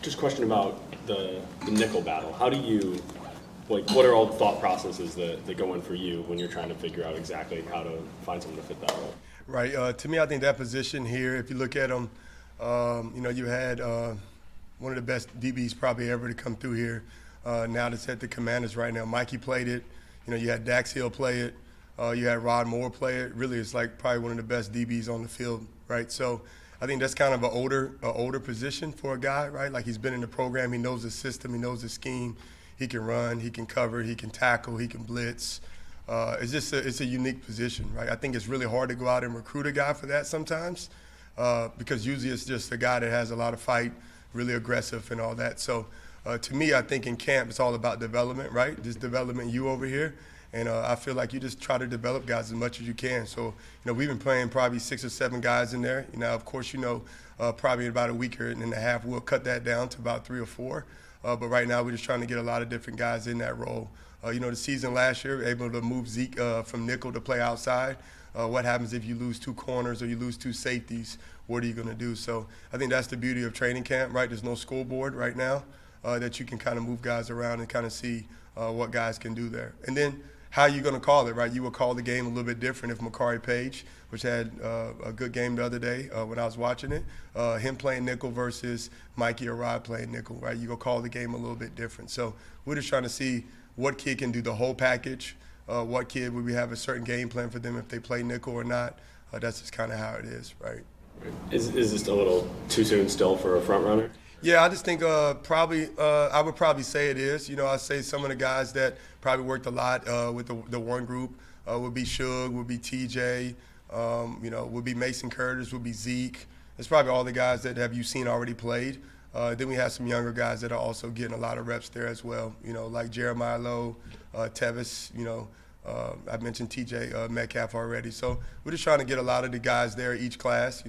Just a question about the nickel battle. How do you, what are all the thought processes that go in for you when you're trying to figure out exactly how to find someone to fit that role? Right. To me, I think that position here, if you look at them, you had one of the best DBs probably ever to come through here. Now that's at the Commanders right now. Mikey played it. You had Dax Hill play it. You had Rod Moore play it. Really, it's like probably one of the best DBs on the field, right? So I think that's kind of an older position for a guy, right? Like he's been in the program. He knows the system. He knows the scheme. He can run. He can cover. He can tackle. He can blitz. It's a unique position, right? I think it's really hard to go out and recruit a guy for that sometimes because usually it's just a guy that has a lot of fight, really aggressive and all that. So to me, I think in camp it's all about development, right? Just development you over here. And I feel like you just try to develop guys as much as you can. So, we've been playing probably 6 or 7 guys in there. Of course, probably in about a week and a half, we'll cut that down to about 3 or 4. But right now, we're just trying to get a lot of different guys in that role. The season last year, able to move Zeke from nickel to play outside. What happens if you lose 2 corners or you lose 2 safeties? What are you going to do? So I think that's the beauty of training camp, right? There's no scoreboard right now that you can kind of move guys around and kind of see what guys can do there. And then how are you going to call it, right? You would call the game a little bit different if Makari Page, which had a good game the other day when I was watching it, him playing nickel versus Mikey or Rod playing nickel, right? You go call the game a little bit different. So we're just trying to see what kid can do the whole package, what kid would we have a certain game plan for them if they play nickel or not. That's just kind of how it is, right? Is this a little too soon still for a front runner? Yeah, I just think I would probably say it is. I say some of the guys that probably worked a lot with the one group would be Suge, would be TJ, would be Mason Curtis, would be Zeke. That's probably all the guys that have you seen already played. Then we have some younger guys that are also getting a lot of reps there as well. Like Jeremiah Lowe, Tevis. I mentioned TJ Metcalf already. So we're just trying to get a lot of the guys there each class.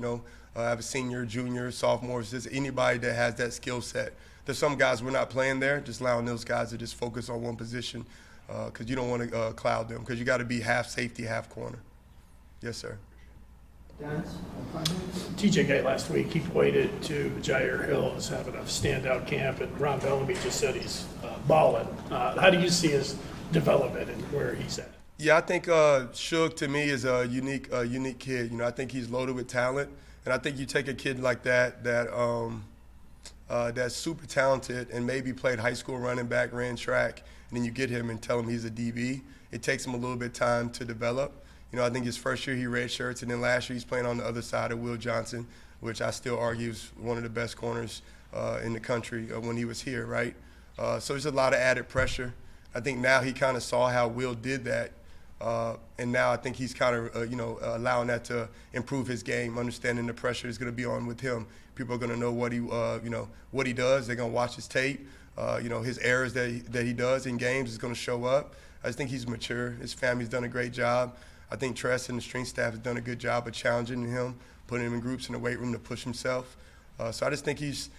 I have a senior, junior, sophomores, just anybody that has that skill set. There's some guys we're not playing there, just allowing those guys to just focus on one position because you don't want to cloud them because you got to be half safety, half corner. Yes, sir. Dennis, TJ Guy last week, he pointed to Jaire Hill as having a standout camp, and Ron Bellamy just said he's balling. How do you see his development and where he's at? Yeah, I think Suge to me is a unique kid. I think he's loaded with talent. And I think you take a kid like that's super talented and maybe played high school running back, ran track, and then you get him and tell him he's a DB. It takes him a little bit of time to develop. I think his first year he redshirts, and then last year he's playing on the other side of Will Johnson, which I still argue is one of the best corners in the country when he was here, right? So there's a lot of added pressure. I think now he kind of saw how Will did that. And now I think he's kind of, allowing that to improve his game, understanding the pressure is going to be on with him. People are going to know what he does. They're going to watch his tape. His errors that he does in games is going to show up. I just think he's mature. His family's done a great job. I think Tress and the strength staff has done a good job of challenging him, putting him in groups in the weight room to push himself. So I just think he's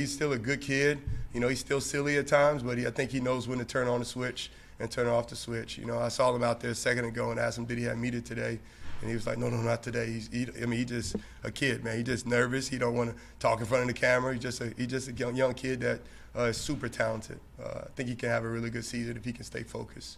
still a good kid. He's still silly at times, but I think he knows when to turn on the switch and turn off the switch. I saw him out there a second ago and asked him, did he have media today? And he was like, no, not today. He's just a kid, man. He's just nervous. He don't want to talk in front of the camera. He's just a young kid that is super talented. I think he can have a really good season if he can stay focused.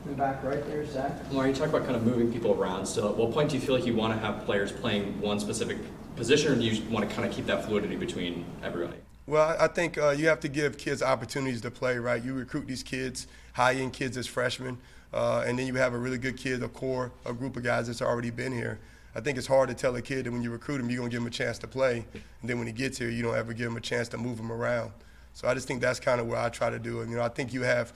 in the back right there, Zach. LaMar, you talk about kind of moving people around still. At what point do you feel like you want to have players playing one specific position, or do you want to kind of keep that fluidity between everybody? Well, I think you have to give kids opportunities to play, right? You recruit these kids, high-end kids as freshmen, and then you have a really good kid, a group of guys that's already been here. I think it's hard to tell a kid that when you recruit him, you're going to give him a chance to play, and then when he gets here, you don't ever give him a chance to move him around. So I just think that's kind of where I try to do it. I think you have,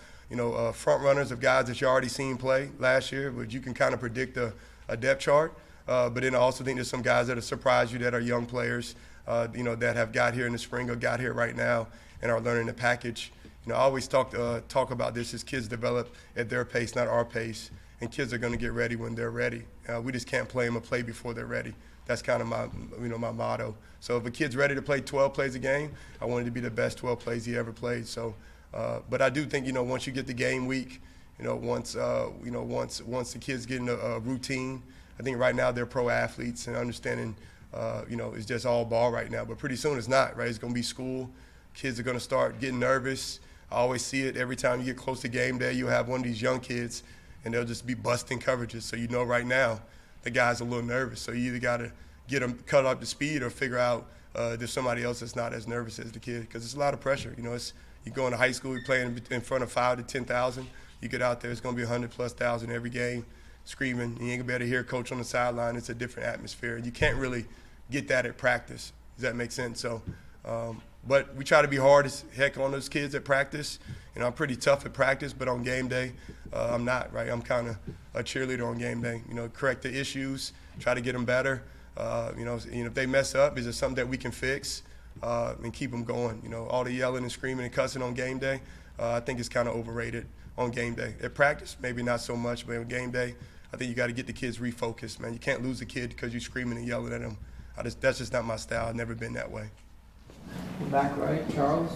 front runners of guys that you already seen play last year, but you can kind of predict a depth chart. But then I also think there's some guys that have surprised you that are young players, that have got here in the spring or got here right now and are learning the package. I always talk about this as kids develop at their pace, not our pace, and kids are going to get ready when they're ready. We just can't play them a play before they're ready. That's kind of my motto. So if a kid's ready to play 12 plays a game, I want it to be the best 12 plays he ever played. So, but I do think once you get the game week, once the kids get in a routine, I think right now they're pro athletes and understanding it's just all ball right now. But pretty soon it's not, right? It's going to be school. Kids are going to start getting nervous. I always see it every time you get close to game day. You'll have one of these young kids, and they'll just be busting coverages. So you know right now the guy's a little nervous. So you either got to get them cut up to speed or figure out there's somebody else that's not as nervous as the kid, because it's a lot of pressure. You go into high school, you're playing in front of 5,000 to 10,000. You get out there, it's going to be 100,000+ every game, screaming. You ain't going to be able to hear a coach on the sideline. It's a different atmosphere. You can't really get that at practice. Does that make sense? So, but we try to be hard as heck on those kids at practice. I'm pretty tough at practice, but on game day, I'm not, right? I'm kind of a cheerleader on game day. Correct the issues, try to get them better. If they mess up, is it something that we can fix and keep them going? All the yelling and screaming and cussing on game day, I think it's kind of overrated on game day. At practice, maybe not so much, but on game day, I think you got to get the kids refocused, man. You can't lose a kid because you're screaming and yelling at them. That's just not my style. I've never been that way. In the back right, Charles.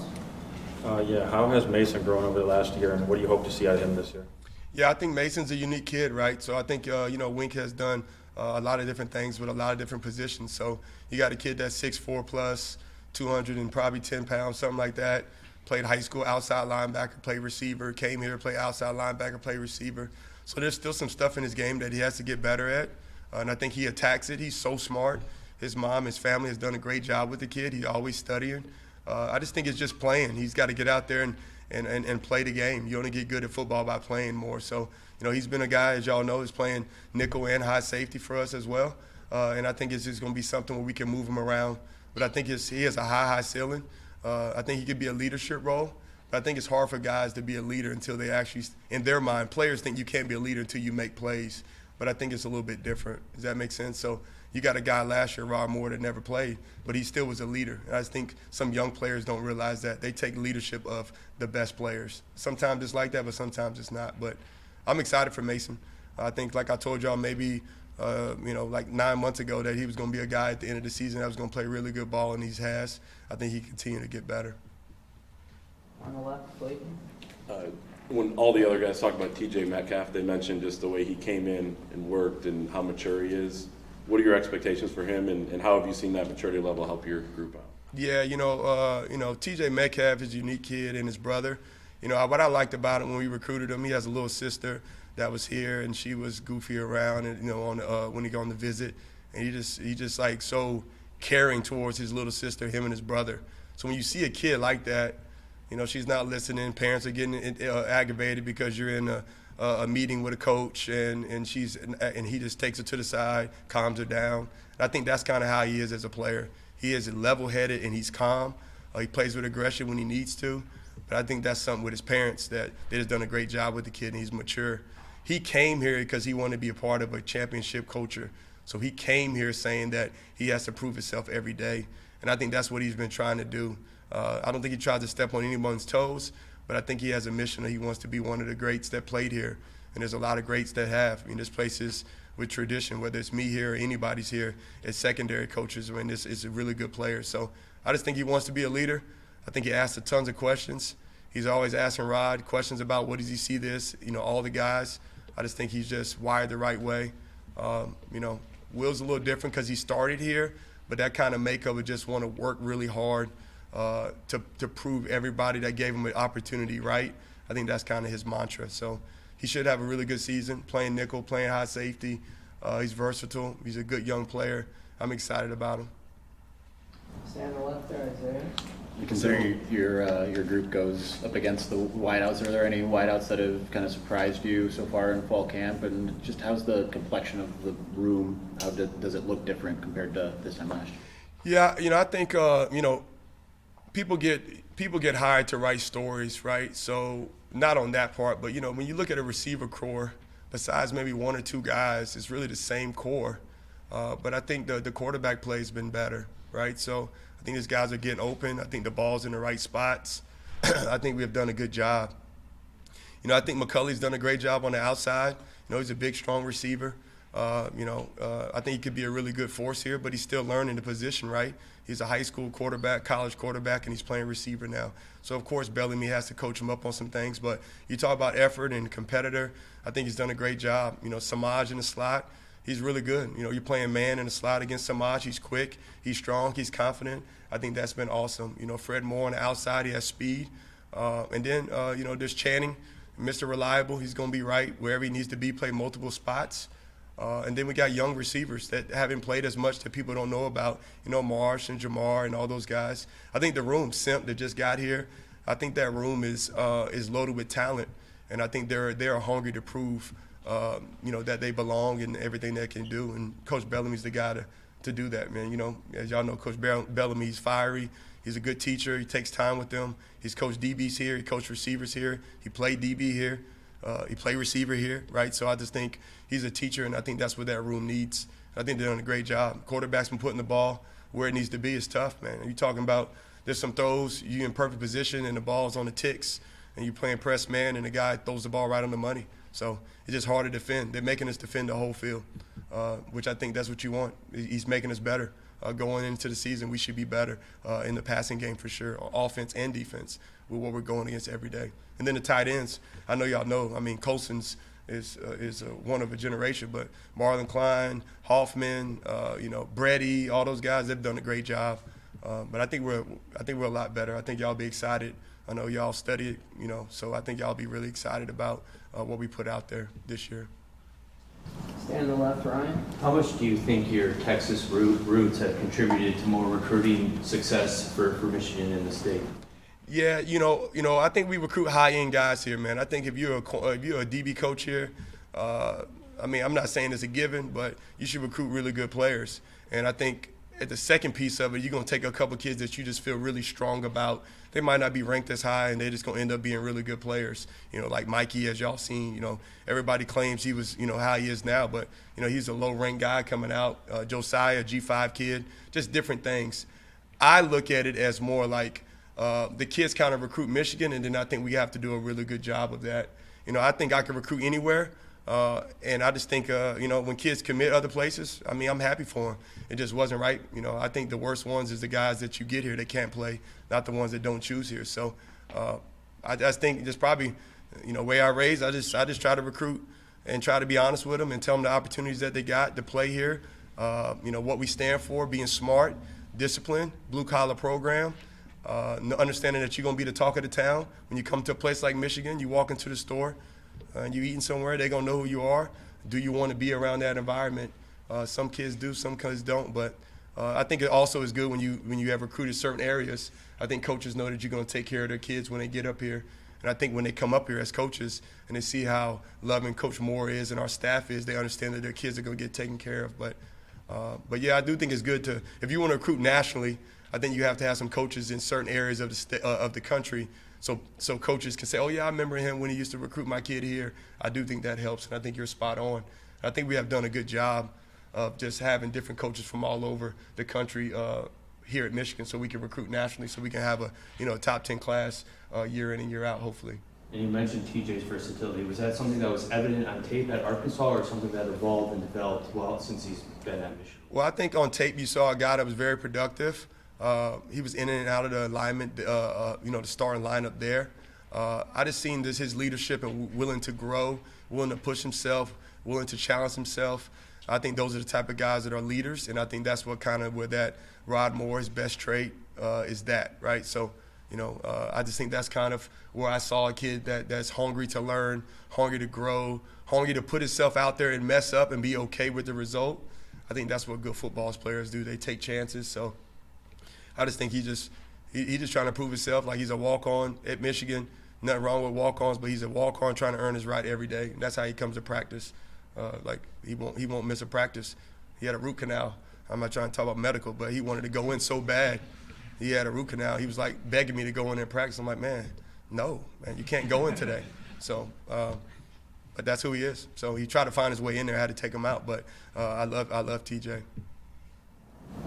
How has Mason grown over the last year, and what do you hope to see out of him this year? Yeah, I think Mason's a unique kid, right? So I think, Wink has done a lot of different things with a lot of different positions. So you got a kid that's 6'4 plus, 200 and probably 10 pounds, something like that. Played high school outside linebacker, played receiver, came here, played outside linebacker, played receiver. So there's still some stuff in his game that he has to get better at, and I think he attacks it. He's so smart. His mom, his family has done a great job with the kid. He's always studying. I just think it's just playing. He's got to get out there and play the game. You only get good at football by playing more. So, he's been a guy, as y'all know, is playing nickel and high safety for us as well. And I think it's just going to be something where we can move him around. But I think he has a high ceiling. I think he could be a leadership role. But I think it's hard for guys to be a leader until they actually, in their mind, players think you can't be a leader until you make plays. But I think it's a little bit different. Does that make sense? So you got a guy last year, Rod Moore, that never played, but he still was a leader. And I just think some young players don't realize that. They take leadership of the best players. Sometimes it's like that, but sometimes it's not. But I'm excited for Mason. I think, like I told y'all maybe, like 9 months ago, that he was going to be a guy at the end of the season that was going to play really good ball, and he has. I think he continue to get better. On the left, Clayton. When all the other guys talked about TJ Metcalf, they mentioned just the way he came in and worked and how mature he is. What are your expectations for him, and how have you seen that maturity level help your group out? Yeah, TJ Metcalf is a unique kid, and his brother. What I liked about him when we recruited him, he has a little sister that was here, and she was goofy around, and when he got on the visit, and he just like so caring towards his little sister, him and his brother. So when you see a kid like that, she's not listening. Parents are getting aggravated because you're in a meeting with a coach, and he just takes her to the side, calms her down. And I think that's kind of how he is as a player. He is level-headed and he's calm. He plays with aggression when he needs to. But I think that's something with his parents that they just done a great job with the kid, and he's mature. He came here because he wanted to be a part of a championship culture. So he came here saying that he has to prove himself every day. And I think that's what he's been trying to do. I don't think he tries to step on anyone's toes, but I think he has a mission that he wants to be one of the greats that played here. And there's a lot of greats that have. This place is with tradition, whether it's me here or anybody's here as secondary coaches. This is a really good player. So I just think he wants to be a leader. I think he asks tons of questions. He's always asking Rod questions about what does he see this, all the guys. I just think he's just wired the right way. Will's a little different because he started here, but that kind of makeup would just want to work really hard to prove everybody that gave him an opportunity right. I think that's kind of his mantra. So he should have a really good season, playing nickel, playing high safety. He's versatile. He's a good young player. I'm excited about him. Stay on the left there, Isaiah. Considering your group goes up against the wideouts, are there any wideouts that have kind of surprised you so far in fall camp? And just how's the complexion of the room? How does it look different compared to this time last year? Yeah, I think people get hired to write stories, right? So not on that part, but when you look at a receiver core, besides maybe one or two guys, it's really the same core. But I think the quarterback play has been better, right? So I think these guys are getting open. I think the ball's in the right spots. I think we have done a good job. I think McCulley's done a great job on the outside. He's a big, strong receiver. I think he could be a really good force here, but he's still learning the position, right? He's a high school quarterback, college quarterback, and he's playing receiver now. So, of course, Bellamy has to coach him up on some things. But you talk about effort and competitor, I think he's done a great job. Samaj in the slot, he's really good. You know, you're playing man in a slot against Samaj. He's quick, he's strong, he's confident. I think that's been awesome. You know, Fred Moore on the outside, he has speed. And then, you know, there's Channing, Mr. Reliable. He's going to be right wherever he needs to be, play multiple spots. And then we got young receivers that haven't played as much that people don't know about. You know, Marsh and Jamar and all those guys. I think the room, Simp, that just got here, I think that room is loaded with talent. And I think they're hungry to prove, you know, that they belong and everything they can do. And Coach Bellamy's the guy to do that, man. You know, as y'all know, Coach Bellamy's fiery. He's a good teacher. He takes time with them. He's coached DBs here. He coached receivers here. He played DB here. He played receiver here, right? So I just think he's a teacher, and I think that's what that room needs. I think they're doing a great job. Quarterback's been putting the ball where it needs to be. It's tough, man. You're talking about there's some throws, you in perfect position, and the ball's on the ticks, and you're playing press man, and the guy throws the ball right on the money. So it's just hard to defend. They're making us defend the whole field, which I think that's what you want. He's making us better. Going into the season, we should be better in the passing game for sure, offense and defense, with what we're going against every day. And then the tight ends, I know y'all know, I mean, Colson's is one of a generation, but Marlon Klein, Hoffman, you know, Brady, all those guys, they've done a great job. But I think we're a lot better. I think y'all be excited. I know y'all study it, you know, so I think y'all be really excited about what we put out there this year. Stand to the left, Ryan. How much do you think your Texas roots have contributed to more recruiting success for Michigan in the state? Yeah, you know, I think we recruit high-end guys here, man. I think if you're a DB coach here, I mean, I'm not saying it's a given, but you should recruit really good players. And I think at the second piece of it, you're going to take a couple of kids that you just feel really strong about. They might not be ranked as high, and they're just going to end up being really good players. You know, like Mikey, as y'all seen, you know, everybody claims he was, you know, how he is now, but, you know, he's a low-ranked guy coming out. Josiah, G5 kid, just different things. I look at it as more like the kids kind of recruit Michigan, and then I think we have to do a really good job of that. You know, I think I can recruit anywhere. And I just think, you know, when kids commit other places, I mean, I'm happy for them. It just wasn't right. You know, I think the worst ones is the guys that you get here that can't play, not the ones that don't choose here. So I just think just probably, you know, way I raised, I just try to recruit and try to be honest with them and tell them the opportunities that they got to play here, you know, what we stand for, being smart, disciplined, blue-collar program, understanding that you're going to be the talk of the town. When you come to a place like Michigan, you walk into the store, and you eating somewhere, they're going to know who you are. Do you want to be around that environment? Some kids do, some kids don't. But I think it also is good when you have recruited certain areas. I think coaches know that you're going to take care of their kids when they get up here. And I think when they come up here as coaches and they see how loving Coach Moore is and our staff is, they understand that their kids are going to get taken care of. But yeah, I do think it's good to, if you want to recruit nationally, I think you have to have some coaches in certain areas of the country so coaches can say, oh, yeah, I remember him when he used to recruit my kid here. I do think that helps, and I think you're spot on. I think we have done a good job of just having different coaches from all over the country here at Michigan so we can recruit nationally, so we can have a top 10 class year in and year out, hopefully. And you mentioned TJ's versatility. Was that something that was evident on tape at Arkansas or something that evolved and developed well since he's been at Michigan? Well, I think on tape you saw a guy that was very productive. He was in and out of the alignment, the starting lineup there. I just seen his leadership and willing to grow, willing to push himself, willing to challenge himself. I think those are the type of guys that are leaders, and I think that's what kind of where that Rod Moore's best trait is that, right? So, I just think that's kind of where I saw a kid that's hungry to learn, hungry to grow, hungry to put himself out there and mess up and be okay with the result. I think that's what good football players do. They take chances. So I just think he's just trying to prove himself. Like, he's a walk-on at Michigan. Nothing wrong with walk-ons, but he's a walk-on trying to earn his right every day. And that's how he comes to practice. Like, he won't miss a practice. He had a root canal. I'm not trying to talk about medical, but he wanted to go in so bad. He had a root canal. He was like begging me to go in there and practice. I'm like, man, you can't go in today. So, but that's who he is. So he tried to find his way in there. I had to take him out. But I love TJ.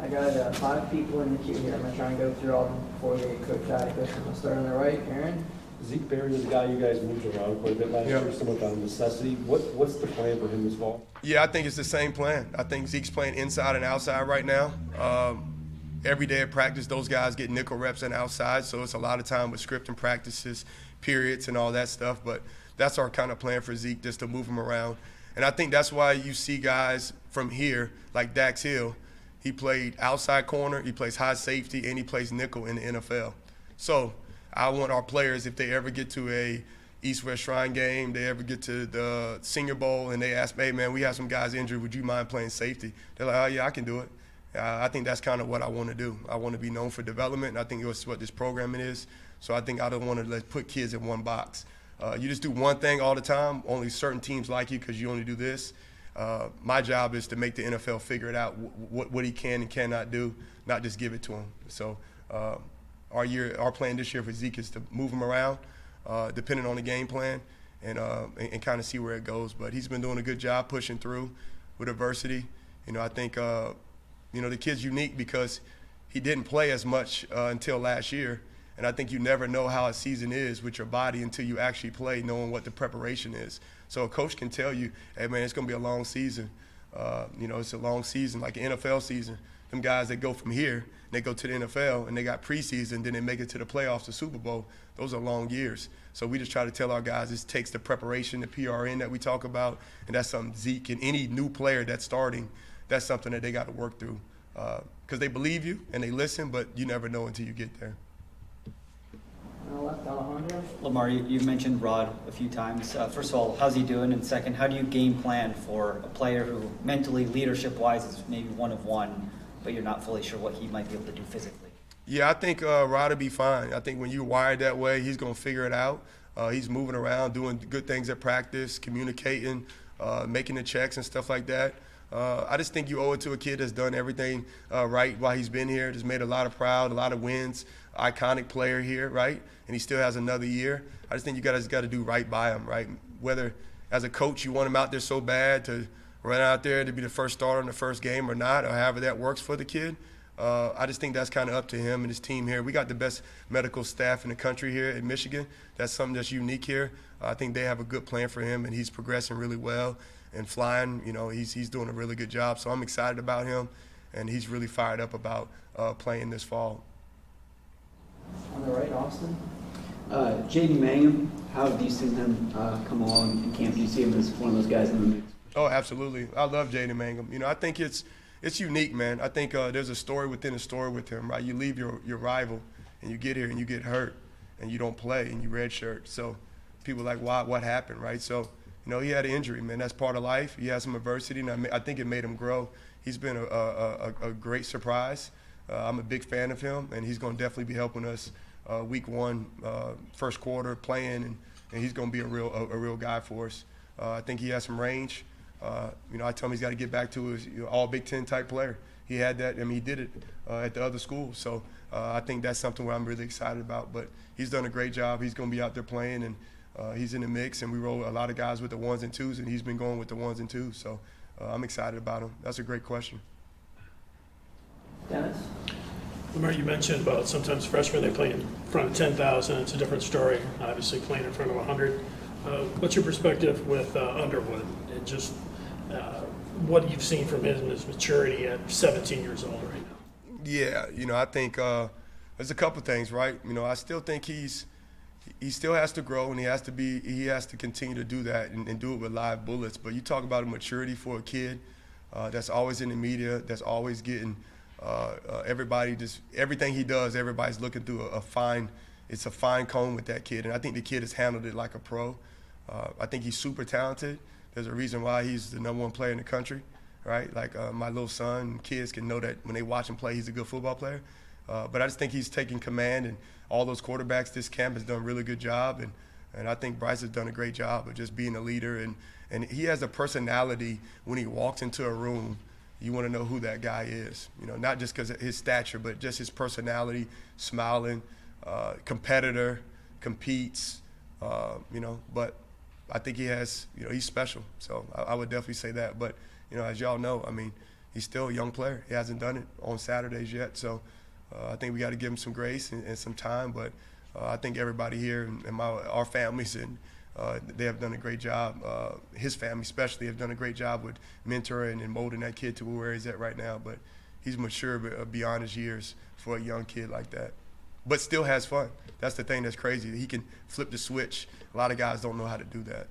I got 5 people in the queue here. I'm going to try and go through all of them before we get Coach Atticus. I'm going to start on the right. Aaron? Zeke Berry is a guy you guys moved around quite a bit last year, somewhat out of necessity. What's the plan for him this fall? Yeah, I think it's the same plan. I think Zeke's playing inside and outside right now. Every day at practice, those guys get nickel reps and outside, so it's a lot of time with script and practices, periods, and all that stuff. But that's our kind of plan for Zeke, just to move him around. And I think that's why you see guys from here, like Dax Hill, he played outside corner, he plays high safety, and he plays nickel in the NFL. So I want our players, if they ever get to a East-West Shrine game, they ever get to the Senior Bowl, and they ask, hey, man, we have some guys injured, would you mind playing safety? They're like, oh, yeah, I can do it. I think that's kind of what I want to do. I want to be known for development, and I think that's what this programming is. So I think I don't want to put kids in one box. You just do one thing all the time, only certain teams like you because you only do this. My job is to make the NFL figure it out, what he can and cannot do, not just give it to him. So our plan this year for Zeke is to move him around, depending on the game plan, and kind of see where it goes. But he's been doing a good job pushing through with adversity. I think the kid's unique because he didn't play as much until last year. And I think you never know how a season is with your body until you actually play, knowing what the preparation is. So a coach can tell you, hey, man, it's going to be a long season. It's a long season, like an NFL season. Them guys that go from here, they go to the NFL, and they got preseason, then they make it to the playoffs, the Super Bowl. Those are long years. So we just try to tell our guys this takes the preparation, the PRN that we talk about, and that's something Zeke and any new player that's starting, that's something that they got to work through. Because they believe you and they listen, but you never know until you get there. Left, Alejandro. LaMar, you've mentioned Rod a few times. First of all, how's he doing? And second, how do you game plan for a player who mentally, leadership-wise, is maybe one of one, but you're not fully sure what he might be able to do physically? Yeah, I think Rod will be fine. I think when you're wired that way, he's going to figure it out. He's moving around, doing good things at practice, communicating, making the checks and stuff like that. I just think you owe it to a kid that's done everything right while he's been here, just made a lot of proud, a lot of wins, iconic player here, right? And he still has another year. I just think you guys got to do right by him, right? Whether as a coach you want him out there so bad to run out there to be the first starter in the first game or not, or however that works for the kid, I just think that's kind of up to him and his team here. We got the best medical staff in the country here in Michigan. That's something that's unique here. I think they have a good plan for him, and he's progressing really well and flying. He's doing a really good job. So I'm excited about him, and he's really fired up about playing this fall. On the right, Austin. Jaden Mangum, how have you seen him come along in camp? Do you see him as one of those guys in the mix? Oh, absolutely. I love Jaden Mangum. I think it's unique, man. I think there's a story within a story with him, right? You leave your rival, and you get here, and you get hurt, and you don't play, and you redshirt. So people are like, why? What happened, right? So, he had an injury, man. That's part of life. He had some adversity, and I think it made him grow. He's been a great surprise. I'm a big fan of him, and he's going to definitely be helping us week one, first quarter, playing, and he's going to be a real guy for us. I think he has some range. I tell him he's got to get back to his all Big Ten type player. He had that. He did it at the other school. So I think that's something where I'm really excited about. But he's done a great job. He's going to be out there playing, and he's in the mix. And we roll a lot of guys with the ones and twos, and he's been going with the ones and twos. So I'm excited about him. That's a great question. Dennis. LaMar, you mentioned about sometimes freshmen, they play in front of 10,000. It's a different story, obviously, playing in front of 100. What's your perspective with Underwood and just what you've seen from him and his maturity at 17 years old right now? Yeah, I think there's a couple things, right? I still think he still has to grow, and he has to continue to do that and do it with live bullets. But you talk about a maturity for a kid that's always in the media, that's always getting everybody, just everything he does, everybody's looking through a fine comb with that kid. And I think the kid has handled it like a pro. I think he's super talented. There's a reason why he's the #1 player in the country, right? Like my little son, kids can know that when they watch him play, he's a good football player. But I just think he's taking command, and all those quarterbacks this camp has done a really good job. And I think Bryce has done a great job of just being a leader. And he has a personality when he walks into a room. You want to know who that guy is, not just because of his stature, but just his personality, smiling, competitor, competes, but I think he has, he's special. So I would definitely say that. But, as y'all know, he's still a young player. He hasn't done it on Saturdays yet. So I think we got to give him some grace and some time. But I think everybody here and our families, and they have done a great job. His family especially have done a great job with mentoring and molding that kid to where he's at right now. But he's mature beyond his years for a young kid like that. But still has fun. That's the thing that's crazy. He can flip the switch. A lot of guys don't know how to do that.